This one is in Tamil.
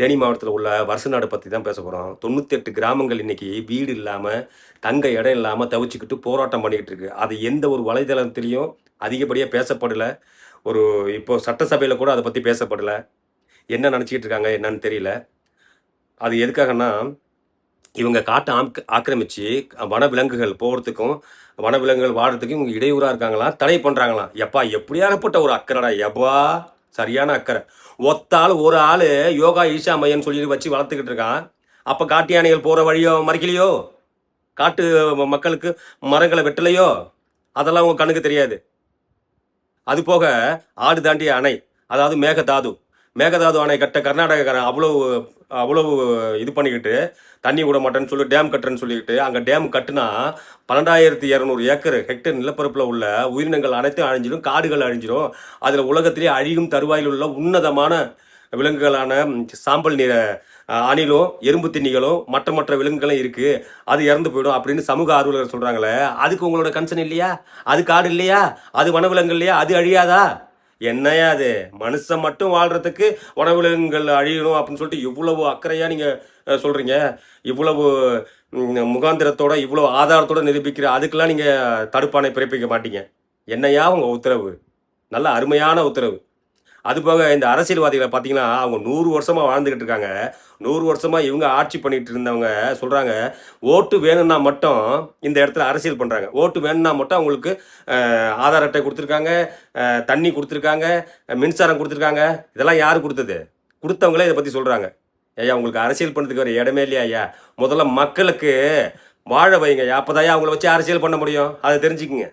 தேனி மாவட்டத்தில் உள்ள வருசநாடு பற்றி தான் பேச போகிறோம். 98 கிராமங்கள் இன்னைக்கு வீடு இல்லாமல், தங்க இடம் இல்லாமல் தவிச்சுக்கிட்டு போராட்டம் பண்ணிக்கிட்டு இருக்கு. அது எந்த ஒரு வலைதளத்திலையும் அதிகப்படியாக பேசப்படல. ஒரு இப்போ சட்டசபையில் கூட அதை பற்றி பேசப்படல. என்ன நினச்சிக்கிட்டு இருக்காங்க என்னன்னு தெரியல. அது எதுக்காகன்னா, இவங்க காட்டை ஆக்கிரமிச்சு வனவிலங்குகள் போகிறதுக்கும், வனவிலங்குகள் வாழறதுக்கும் இவங்க இடையூறாக இருக்காங்களாம், தடை பண்ணுறாங்களாம். எப்பா எப்படியாகப்பட்ட ஒரு அக்கறைடா எப்பா! சரியான அக்கறை. ஒரு ஆள் யோகா ஈஷா மையன்னு சொல்லி வச்சு வளர்த்துக்கிட்டு இருக்கான். அப்போ காட்டு யானைகள் போகிற வழியோ மறிக்கலையோ, காட்டு மக்களுக்கு மரங்களை வெட்டலையோ, அதெல்லாம் உங்க கண்ணுக்கு தெரியாது. அது போக ஆடு தாண்டிய அணை, அதாவது மேகதாது அணை கட்ட கர்நாடகக்காரன் அவ்வளவு இது பண்ணிக்கிட்டு தண்ணி விட மாட்டேன்னு சொல்லி டேம் கட்டுறேன்னு சொல்லிக்கிட்டு அங்கே டேம் கட்டுனா 12,200 ஏக்கர் ஹெக்டேர் நிலப்பரப்பில் உள்ள உயிரினங்கள் அனைத்தும் அழிஞ்சிடும், காடுகள் அழிஞ்சிடும். அதில் உலகத்திலே அழியும் தருவாயில் உள்ள உன்னதமான விலங்குகளான சாம்பல் நிற அணிலும் எறும்பு திண்ணிகளும் மற்ற விலங்குகளும் இருக்குது, அது இறந்து போயிடும் அப்படின்னு சமூக ஆர்வலர்கள் சொல்கிறாங்களே, அதுக்கு உங்களோட கன்சர்ன் இல்லையா? அது காடு இல்லையா? அது வனவிலங்கு இல்லையா? அது அழியாதா? என்னையா அது? மனுஷன் மட்டும் வாழ்கிறதுக்கு வனவிலங்குகள் அழியணும் அப்படின்னு சொல்லிட்டு இவ்வளவு அக்கறையாக நீங்கள் சொல்கிறீங்க. இவ்வளவு முகாந்திரத்தோட இவ்வளோ ஆதாரத்தோடு நிரூபிக்கிற அதுக்கெல்லாம் நீங்கள் தடுப்பானை பிறப்பிக்க மாட்டீங்க. என்னையா உங்கள் உத்தரவு? நல்ல அருமையான உத்தரவு. அதுபோக இந்த அரசியல்வாதிகளை பார்த்தீங்கன்னா, அவங்க 100 வருஷமாக வாழ்ந்துக்கிட்டு இருக்காங்க. 100 வருஷமாக இவங்க ஆட்சி பண்ணிட்டு இருந்தவங்க சொல்கிறாங்க, ஓட்டு வேணும்னா மட்டும் இந்த இடத்துல அரசியல் பண்ணுறாங்க. ஓட்டு வேணும்னா மட்டும் அவங்களுக்கு ஆதார் அட்டை கொடுத்துருக்காங்க, தண்ணி கொடுத்துருக்காங்க, மின்சாரம் கொடுத்துருக்காங்க. இதெல்லாம் யார் கொடுத்தது? கொடுத்தவங்களே இதை பற்றி சொல்கிறாங்க. ஐயா உங்களுக்கு அரசியல் பண்ணுறதுக்கு ஒரு இடமே இல்லையா ஐயா? முதல்ல மக்களுக்கு வாழ வைங்க. அப்போதான் அவங்கள வச்சு அரசியல் பண்ண முடியும். அதை தெரிஞ்சுக்குங்க.